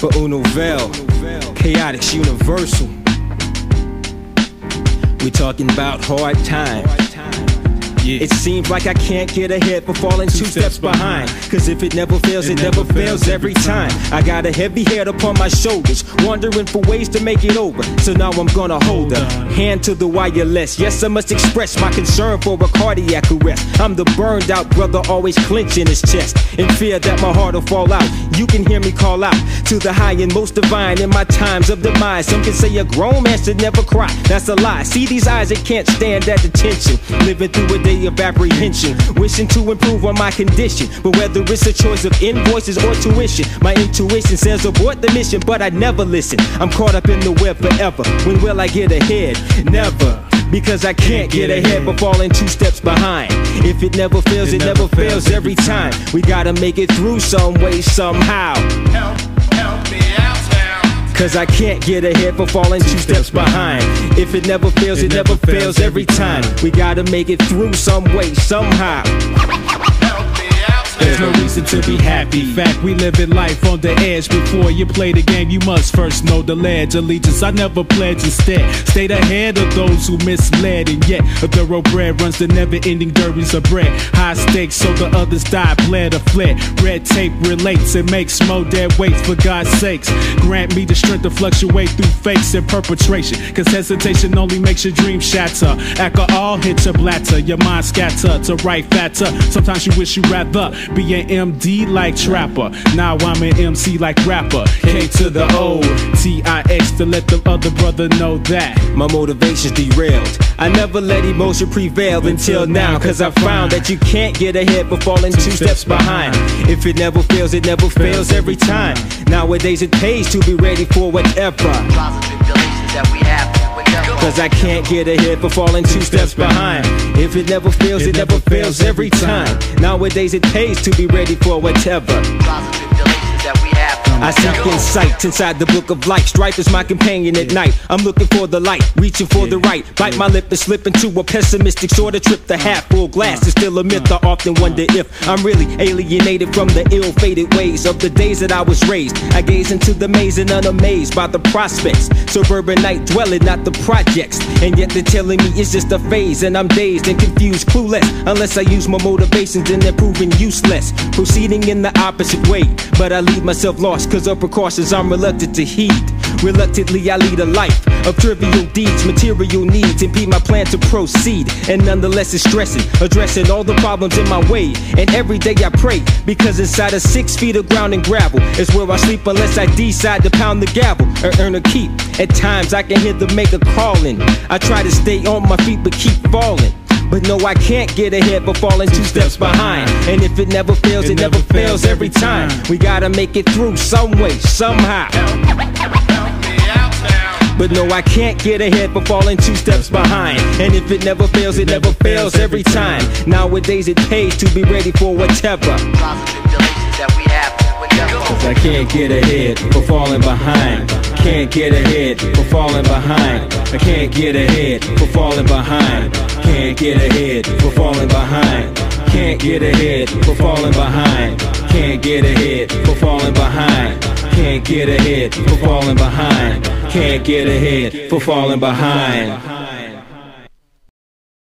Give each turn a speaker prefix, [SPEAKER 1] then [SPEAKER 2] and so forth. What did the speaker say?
[SPEAKER 1] for Uno Vel, K-Otix Universal. We talking about hard time. Yeah. It seems like I can't get ahead for falling two steps behind. Cause if it never fails, it never fails every time. I got a heavy head upon my shoulders, wondering for ways to make it over. So now I'm gonna hold a hand to the wireless. Yes, I must express my concern for a cardiac arrest. I'm the burned out brother, always clenching his chest, in fear that my heart will fall out. You can hear me call out to the high and most divine in my times of demise. Some can say a grown man should never cry. That's a lie. See these eyes, they can't stand that attention. Living through a day of apprehension, wishing to improve on my condition. But whether it's a choice of invoices or tuition, my intuition says abort the mission, but I never listen. I'm caught up in the web forever. When will I get ahead? Never. Because I can't get ahead but falling two steps behind. If it never fails, it never fails every time. We gotta make it through some way, somehow. Help me out now. Cause I can't get ahead for falling two steps behind. If it never fails, it never fails every time. We gotta make it through some way, somehow.
[SPEAKER 2] There's no reason to be happy. Fact, we live in life on the edge. Before you play the game, you must first know the ledge. Allegiance, I never pledge. Instead, stayed ahead of those who misled. And yet, a thoroughbred runs the never-ending derbies of bread. High stakes, so the others died, bled or fled. Red tape relates and makes more dead weights. For God's sakes, grant me the strength to fluctuate through fakes and perpetration. Cause hesitation only makes your dreams shatter. Alcohol hits your bladder, your mind scatter to write fatter. Sometimes you wish you'd rather be an MD like Trapper. Now I'm an MC like rapper. K to the O, T-I-X to let the other brother know that
[SPEAKER 1] my motivation's derailed. I never let emotion prevail until now. Cause I found that you can't get ahead for falling two steps behind. If it never fails, it never fails every time. Nowadays it pays to be ready for whatever. Cause I can't get ahead for falling two steps behind. If it never fails, it never fails every time. Nowadays it pays to be ready for whatever. I seek insight inside the book of life. Strife is my companion at night. I'm looking for the light, reaching for the right. Bite my lip and slip into a pessimistic sort of trip. The half full glass is still a myth. I often wonder if I'm really alienated from the ill-fated ways of the days that I was raised. I gaze into the maze and unamazed by the prospects. Suburban night dwelling, not the projects. And yet they're telling me it's just a phase. And I'm dazed and confused, clueless. Unless I use my motivations and they're proving useless. Proceeding in the opposite way, but I leave myself lost. Cause of precautions I'm reluctant to heed. Reluctantly I lead a life of trivial deeds. Material needs impede my plan to proceed. And nonetheless it's stressing, addressing all the problems in my way. And every day I pray, because inside of 6 feet of ground and gravel is where I sleep unless I decide to pound the gavel or earn a keep. At times I can hear the maker calling. I try to stay on my feet but keep falling. But no, I can't get ahead but falling two steps behind. And if it never fails, it never fails every time. We gotta make it through some way, somehow. But no, I can't get ahead but falling two steps behind. And if it never fails, it never fails every time. Nowadays it pays to be ready for whatever. Cause I can't get ahead for falling behind. Can't get ahead for falling behind. I can't get ahead for falling behind. Can't get ahead for falling behind. Can't get ahead for falling behind. Can't get ahead for falling behind. Can't get ahead for falling behind. Can't get ahead for falling behind.